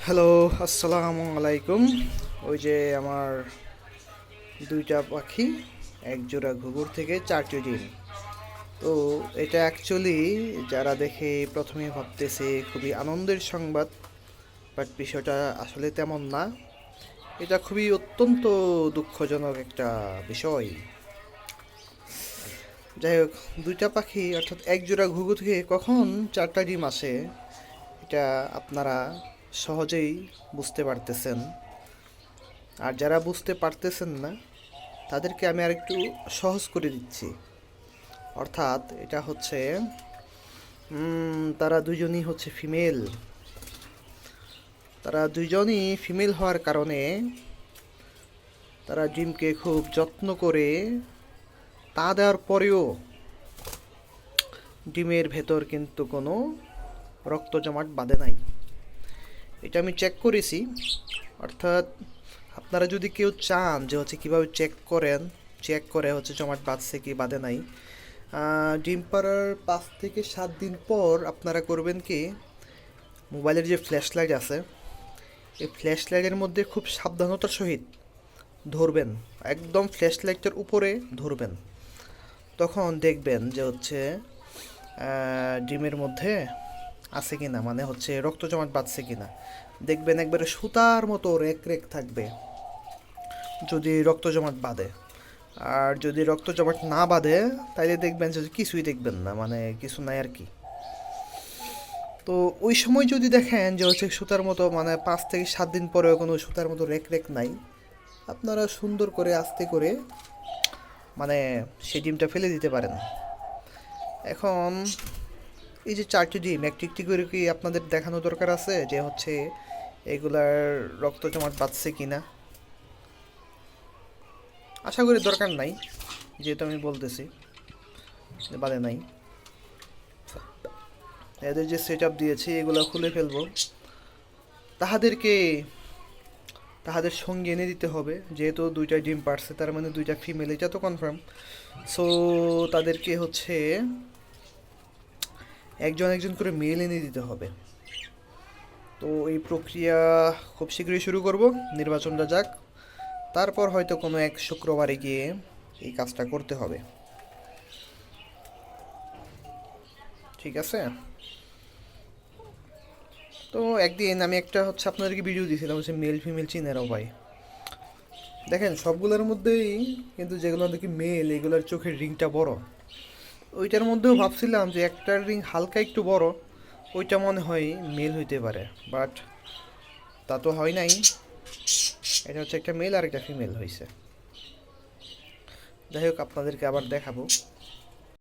Hello, আসসালামু আলাইকুম। ওই যে আমার দুইটা পাখি, এক জোড়া ঘুঘুর থেকে চারটি ডিম। তো এটা অ্যাকচুয়ালি যারা দেখে প্রথমে ভাবতেছে খুবই আনন্দের সংবাদ, বাট বিষয়টা আসলে তেমন না। এটা খুবই অত্যন্ত দুঃখজনক একটা বিষয়। যাই হোক, দুইটা পাখি অর্থাৎ এক জোড়া ঘুঘু থেকে কখন চারটা ডিম আসে, এটা আপনারা সহজেই বুঝতে পারতেছেন। আর যারা বুঝতে পারতেছেন না, তাদেরকে আমি আরেকটু সহজ করে দিচ্ছি। অর্থাৎ এটা হচ্ছে তারা দুজনই হচ্ছে ফিমেল। তারা দুজনই ফিমেল হওয়ার কারণে তারা ডিমকে খুব যত্ন করে তা দেওয়ার পরেও ডিমের ভেতর কিন্তু কোনো রক্ত জমাট বাঁধে নাই। এটা আমি চেক করেছি। অর্থাৎ আপনারা যদি কেউ চান যে হচ্ছে কীভাবে চেক করে হচ্ছে জমাট বাঁধছে কি বাঁধে নাই, ডিম পাড়ার 5 থেকে 7 দিন পর আপনারা করবেন কি, মোবাইলের যে ফ্ল্যাশ লাইট আছে, এই ফ্ল্যাশ লাইটের মধ্যে খুব সাবধানতার সহিত ধরবেন, একদম ফ্ল্যাশ লাইটের উপরে ধরবেন। তখন দেখবেন যে হচ্ছে ডিমের মধ্যে আছে কিনা, মানে হচ্ছে রক্ত জমাট বাঁধছে কিনা। দেখবেন একবারে সুতার মতো রেক রেক থাকবে যদি রক্ত জমাট বাঁধে। আর যদি রক্ত জমাট না বাঁধে, তাইলে দেখবেন যে কিছুই দেখবেন না, মানে কিছু নাই আর কি। তো ওই সময় যদি দেখেন যে হচ্ছে সুতার মতো, মানে 5 থেকে 7 দিন পরেও কোনো সুতার মতো রেক রেক নাই, আপনারা সুন্দর করে আস্তে করে মানে সেই ডিমটা ফেলে দিতে পারেন। এখন এই যে 4টি ডিম একটি একটি করে কি আপনাদের দেখানো দরকার আছে যে হচ্ছে এগুলার রক্ত জমাট বাঁধছে কিনা? আশা করি দরকার নাই, যেহেতু আমি বলতেছি যে বাদে নাই। এদের যে সেট আপ দিয়েছি এগুলো খুলে ফেলবো। তাহাদেরকে তাহাদের সঙ্গে এনে দিতে হবে, যেহেতু দুইটা ডিম পারছে তার মানে দুইটা ফিমেল, এটা তো কনফার্ম। সো তাদেরকে হচ্ছে একজন একজন করে মেল এনে দিতে হবে। তো এই প্রক্রিয়া খুব শীঘ্রই শুরু করব, নির্বাচনটা যাক, তারপর হয়তো কোনো এক শুক্রবারে গিয়ে এই কাজটা করতে হবে। ঠিক আছে? তো একদিন আমি একটা হচ্ছে আপনাদেরকে ভিডিও দিয়েছিলাম হচ্ছে মেল ফিমেল চিনেরাও ভাই। দেখেন সবগুলোর মধ্যেই কিন্তু যেগুলো দেখি মেল, এগুলোর চোখের রিংটা বড়। ওইটার মধ্যেও ভাবছিলাম যে একটার রিং হালকা একটু বড়, ওইটা মনে হয় মেল হইতে পারে, বাট তা তো হয় নাই। এটা হচ্ছে একটা মেল আর একটা ফিমেল হয়েছে। যাই হোক, আপনাদেরকে আবার দেখাবো।